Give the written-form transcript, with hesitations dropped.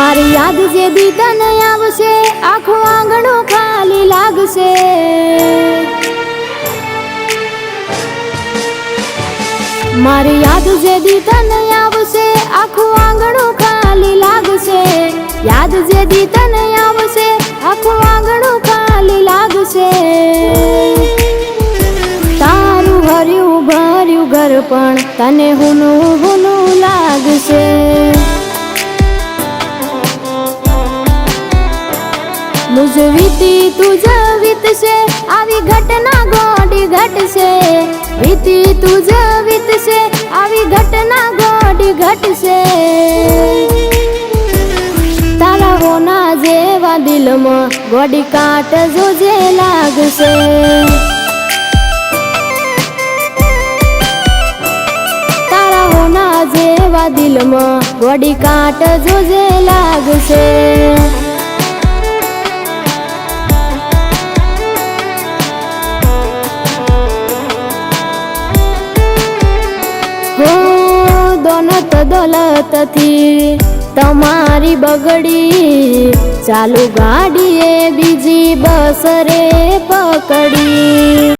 मारी याद जे दी तने आवशे आखो आंगणो खाली लागशे। मारी याद जे दी तने आवशे आखो आंगणो खाली लागशे। याद जे दी तने आवशे आखो आंगणो खाली लागशे। तारू हर्यु भर्यु घर पण तने हुनु हुनु लागशे। मुझ वीती तुझ वीतशे आवी घटना गोडी घटशे। वीती तुझ वीतशे आवी घटना गोडी घटशे। तारा होना जेवा दिल में गोडी काट जोजे लागशे। तारा होना जेवा दिल में गोडी काट जोजे लागशे। दौलत दौलत थी तमारी बगड़ी। चालू गाड़ी बीजी बस रे पकड़ी।